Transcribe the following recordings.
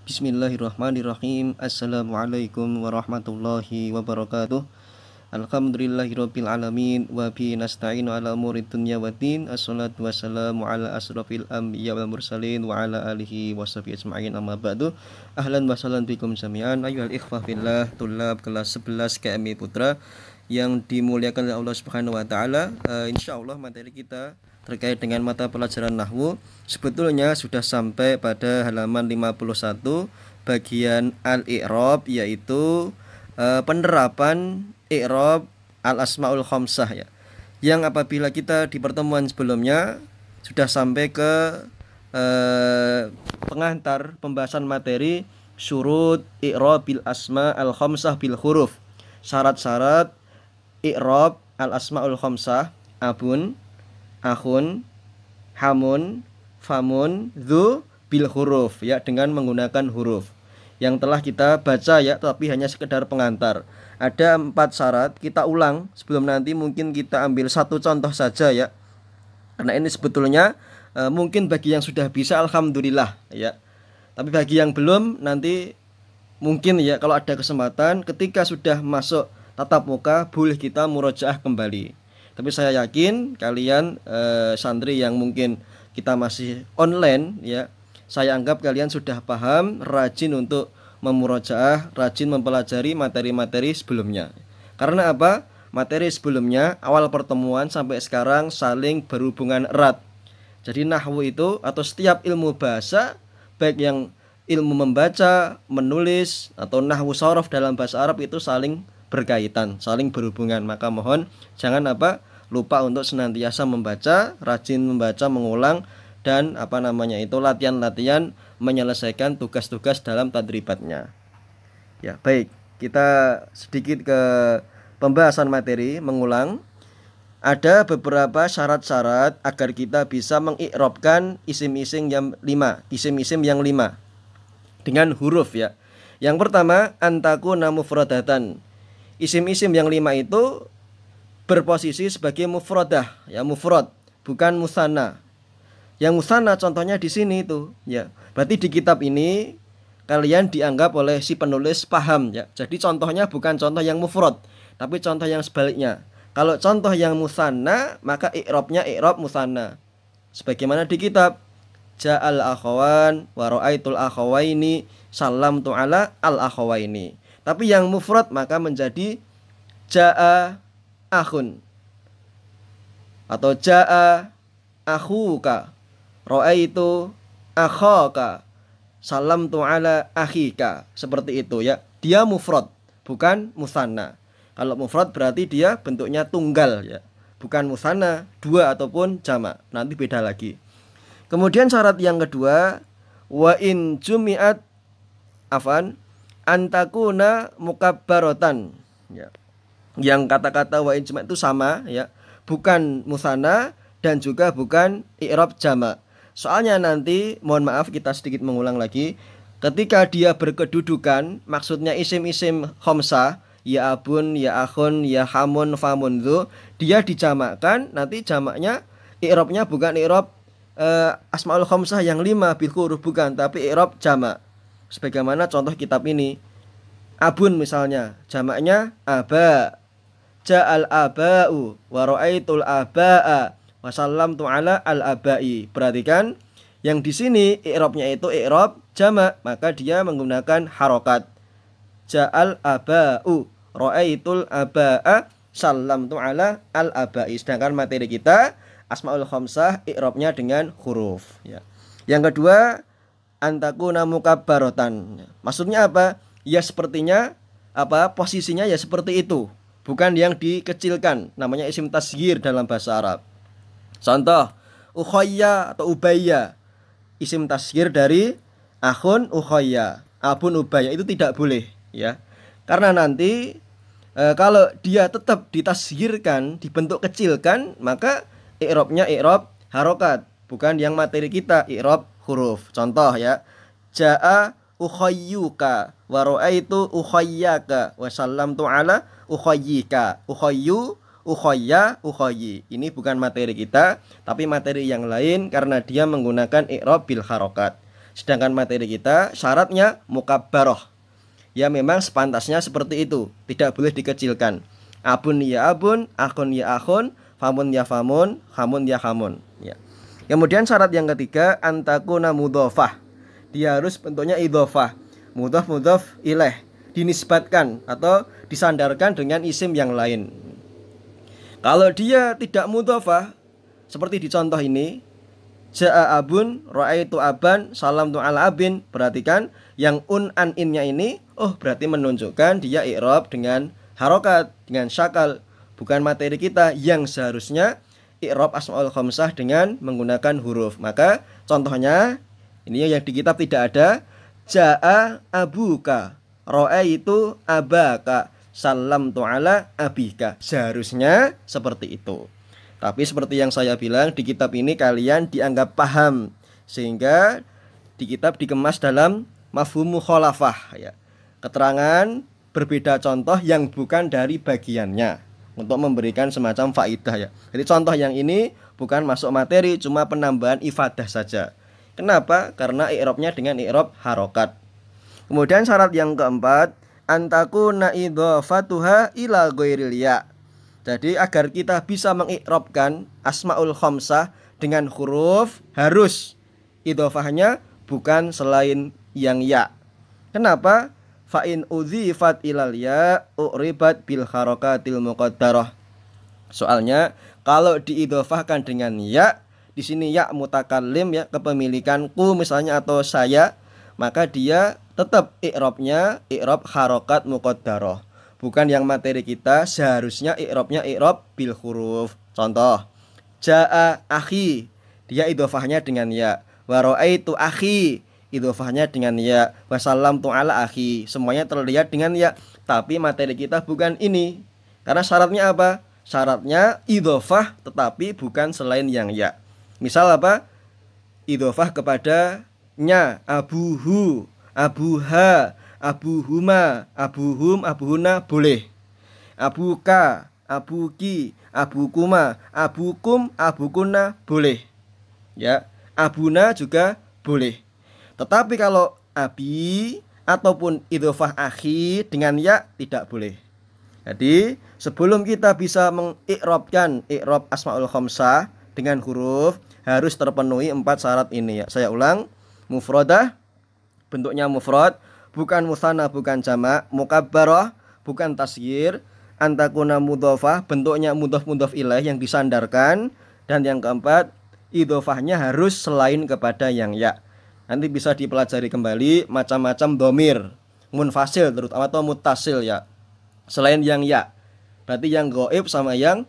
Bismillahirrahmanirrahim. Assalamualaikum warahmatullahi wabarakatuh. Alhamdulillahirabbil alamin wa bi nasta'inu ala umurid dunya waddin. Assalatu wassalamu ala asrofil anbiya wal mursalin wa ala alihi washabihi ajma'in, amma ba'du. Ahlan wa sahlan bikum jami'an ayyuhal ikhwah fillah, tulab kelas 11 KMI Putra yang dimuliakan oleh Allah Subhanahu wa taala. Insyaallah materi kita terkait dengan mata pelajaran nahwu sebetulnya sudah sampai pada halaman 51 bagian al-i'rab, yaitu penerapan i'rab al-asmaul khamsah ya. Yang apabila kita di pertemuan sebelumnya sudah sampai ke pengantar pembahasan materi syurut i'rabil asma al-khamsah bil huruf. Syarat-syarat i'rab al-asmaul khamsah, abun, akhun, hamun, famun, dzu bil huruf ya, dengan menggunakan huruf yang telah kita baca ya, tapi hanya sekedar pengantar. Ada 4 syarat, kita ulang sebelum nanti mungkin kita ambil satu contoh saja ya, karena ini sebetulnya mungkin bagi yang sudah bisa alhamdulillah ya, tapi bagi yang belum nanti mungkin ya, kalau ada kesempatan ketika sudah masuk tatap muka boleh kita murojaah kembali. Tapi saya yakin kalian santri yang mungkin kita masih online ya, saya anggap kalian sudah paham, rajin untuk memurojaah, rajin mempelajari materi-materi sebelumnya. Karena apa? Materi sebelumnya awal pertemuan sampai sekarang saling berhubungan erat. Jadi nahwu itu atau setiap ilmu bahasa, baik yang ilmu membaca, menulis atau nahwu shorof dalam bahasa Arab, itu saling berkaitan, saling berhubungan. Maka mohon jangan lupa untuk senantiasa membaca, rajin membaca, mengulang, dan latihan-latihan menyelesaikan tugas-tugas dalam tadribatnya. Ya, baik. Kita sedikit ke pembahasan materi, mengulang. Ada beberapa syarat-syarat agar kita bisa mengi'rabkan isim-isim yang 5, isim-isim yang 5 dengan huruf ya. Yang pertama, antakuna mufradatan. Isim-isim yang 5 itu berposisi sebagai mufradah ya, mufrad, bukan musanna. Yang musanna contohnya di sini itu ya. Berarti di kitab ini kalian dianggap oleh si penulis paham ya. Jadi contohnya bukan contoh yang mufrad, tapi contoh yang sebaliknya. Kalau contoh yang musanna, maka i'rabnya i'rab musanna. Sebagaimana di kitab Ja'al akhawan wa ra'aitul akhawaini sallamtu ala al akhawaini. Tapi yang mufrad maka menjadi ja'a akhun atau ja'a akhuka, ra'aitu akhaka, salamtu ala akhika. Seperti itu ya. Dia mufrad, bukan musanna. Kalau mufrad berarti dia bentuknya tunggal ya, bukan musanna, 2 ataupun jamak. Nanti beda lagi. Kemudian syarat yang kedua, wa in jumi'at antakuna mukabbarotan ya. Yang kata-kata wa in jumi'at itu sama ya, bukan musanna dan juga bukan i'rab jamak. Soalnya nanti, mohon maaf kita sedikit mengulang lagi, ketika dia berkedudukan, maksudnya isim-isim khamsah, ya abun, ya akhun, ya hamun, famun, dzu, dia dijamakkan, nanti jamaknya i'rabnya bukan i'rab asmaul khamsah yang 5 bil huruf, bukan, tapi i'rab jamak. Sebagaimana contoh kitab ini, abun misalnya, jamaknya aba, ja'al aba'u wa ra'aitul aba'a wa sallamtu ala al aba'i. Perhatikan yang di sini i'rabnya itu i'rab jamak, maka dia menggunakan harokat. Ja'al aba'u, ra'aitul aba'a, sallamtu ala al aba'i. Sedangkan materi kita asmaul khamsah i'rabnya dengan huruf ya. Yang kedua, antakuna mukabbarotan. Maksudnya apa? Ya sepertinya posisinya ya seperti itu, bukan yang dikecilkan, namanya isim tasghir dalam bahasa Arab. Contoh, ukhayya atau ubayya, isim tasghir dari akhun ukhayya, abun ubayya, itu tidak boleh ya. Karena nanti kalau dia tetap ditasghirkan, dibentuk kecilkan, maka i'rabnya i'rab harokat, bukan yang materi kita i'rab huruf. Contoh ya, ja'a ukhayyuka wa ra'aitu ukhayyaka wa sallamtu ala ukhayyika. Ukhayyu, ukhayya, ukhayyi. Ini bukan materi kita, tapi materi yang lain karena dia menggunakan i'rab bil harokat. Sedangkan materi kita syaratnya mukabbaroh. Ya memang sepantasnya seperti itu, tidak boleh dikecilkan. Abun ya abun, akhun ya akhun, famun ya famun, hamun ya hamun. Ya. Kemudian syarat yang ketiga, antakuna mudhofah. Dia harus bentuknya idhofah. Mudhof ilaih, dinisbatkan atau disandarkan dengan isim yang lain. Kalau dia tidak mudhofah, seperti di contoh ini, ja'a abun, ra'aitu aban, salam tu ala abin. Perhatikan yang an innya ini, berarti menunjukkan dia i'rab dengan harokat, dengan syakal. Bukan materi kita yang seharusnya i'rab asmaul khamsah dengan menggunakan huruf. Maka contohnya ini yang di kitab tidak ada. Ja'a abuka, ra'aitu abaka, salam tu ala abika. Seharusnya seperti itu. Tapi seperti yang saya bilang, di kitab ini kalian dianggap paham, sehingga di kitab dikemas dalam mafhum mukhalafah, ya. Keterangan berbeda contoh yang bukan dari bagiannya, untuk memberikan semacam faidah, ya. Jadi contoh yang ini bukan masuk materi, cuma penambahan ifadah saja. Kenapa? Karena i'rabnya dengan i'rab harokat. Kemudian syarat yang keempat, antakuna idhofatuha ila ghairil ya. Jadi agar kita bisa mengi'rabkan asmaul khamsah dengan huruf, harus idhofahnya bukan selain yang ya. Kenapa? Fa in udzifat ilal ya u'ribat bil harakatil muqaddarah. Soalnya kalau diidhofahkan dengan ya, di sini ya mutakallim, ya kepemilikanku misalnya atau saya, maka dia tetap i'rabnya i'rab harokat muqaddarah. Bukan yang materi kita seharusnya i'rabnya i'rab bil huruf. Contoh, ja'a akhi, dia idhofahnya dengan ya. Wa ra'aitu akhi, idhofahnya dengan ya. Wa sallamtu ala akhi, semuanya terlihat dengan ya. Tapi materi kita bukan ini. Karena syaratnya apa? Syaratnya idhofah tetapi bukan selain yang ya. Misal apa? Idhofah kepada nya, abuhu, abuha, abuhuma, abuhum, abuhuna boleh. Abuka, abuki, abukuma, abukum, abukuna boleh. Ya, abuna juga boleh. Tetapi kalau abi ataupun idhofah akhi dengan ya tidak boleh. Jadi sebelum kita bisa mengi'rabkan i'rab asmaul khamsah dengan huruf, harus terpenuhi 4 syarat ini, ya. Saya ulang, mufradah, bentuknya mufrad, bukan musanna, bukan jamak, mukabbarah, bukan tasghir, antakuna mudhofah, bentuknya mudhof ilaih yang disandarkan, dan yang keempat, idhofahnya harus selain kepada yang ya. Nanti bisa dipelajari kembali macam-macam domir, munfasil terutama atau muttasil, ya. Selain yang ya, berarti yang ghaib sama yang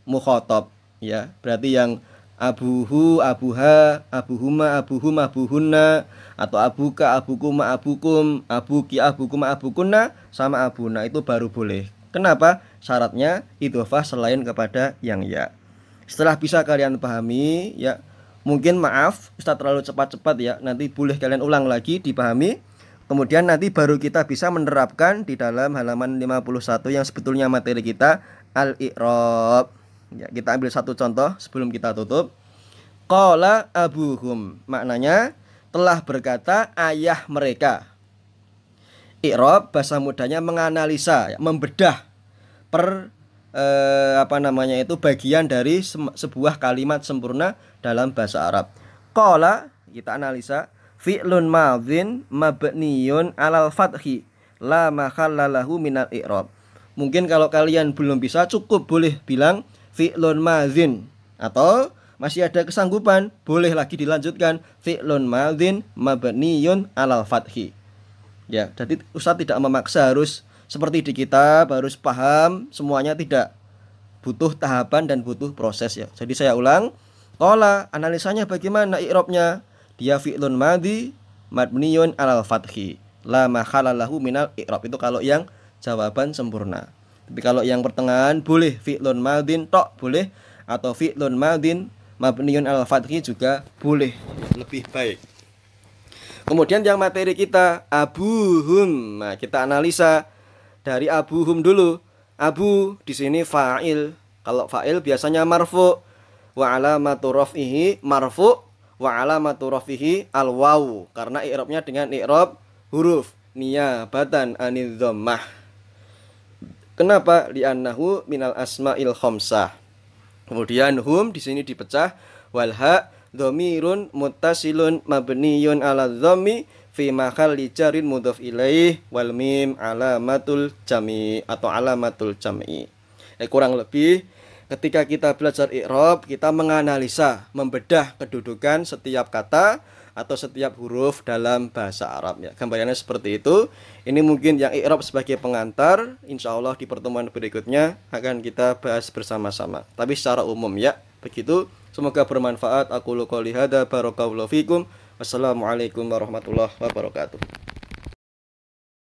mukhatab, ya. Berarti yang abuhu, abuha, abuhuma, abuhum, abuhunna, atau abuka, abukuma, abukum, abuki, abukuma, abukunna, sama abuna, itu baru boleh. Kenapa? Syaratnya idhofah selain kepada yang ya. Setelah bisa kalian pahami, ya, mungkin maaf Ustaz terlalu cepat-cepat, ya. Nanti boleh kalian ulang lagi, dipahami. Kemudian nanti baru kita bisa menerapkan di dalam halaman 51 yang sebetulnya materi kita al-i'rab. Ya, kita ambil satu contoh sebelum kita tutup. Qala abuhum, maknanya telah berkata ayah mereka. I'rab bahasa mudanya menganalisa, ya, membedah bagian dari sebuah kalimat sempurna dalam bahasa Arab. Qala, kita analisa, fi'lun madhin mabniyun alal fathi la mahalla lahu minal i'rab. Mungkin kalau kalian belum bisa, cukup boleh bilang fi'lun madhin, atau masih ada kesanggupan, boleh lagi dilanjutkan fi'lun madhin mabniyun alal fathi. Ya, jadi Ustaz tidak memaksa harus seperti di kitab, harus paham semuanya, tidak. Butuh tahapan dan butuh proses, ya. Jadi saya ulang, qala, analisanya bagaimana i'rabnya? Dia fi'lun madhi mabniyun alal fathi la mahalla lahu minal i'rab. Itu kalau yang jawaban sempurna. Tapi kalau yang pertengahan boleh fi'lun madhin tok boleh, atau fi'lun madhin mabniyun alal fathi juga boleh, lebih baik. Kemudian yang materi kita abuhum. Nah, kita analisa dari abuhum dulu. Abu di sini fa'il. Kalau fa'il biasanya marfu, wa alamatu raf'ihi marfu, wa alamatu rafihi al wawu, karena i'rabnya dengan i'rab huruf niyabatan anidz dhammah. Kenapa? Li'annahu minal asma'il khamsah. Kemudian hum di sini dipecah, wal ha dhamirun muttasilun mabniyun ala dhammi fi mahalli jarin mudhaf ilaih, wal mim alamatul jam'i atau alamatul jam'i. Kurang lebih ketika kita belajar i'rab, kita menganalisa, membedah kedudukan setiap kata atau setiap huruf dalam bahasa Arab ya. Gambarannya seperti itu. Ini mungkin yang i'rab sebagai pengantar. Insya Allah di pertemuan berikutnya akan kita bahas bersama-sama. Tapi secara umum ya. Begitu. Semoga bermanfaat. Aqulu qouli hadza barakallahu fikum. Wassalamualaikum warahmatullahi wabarakatuh.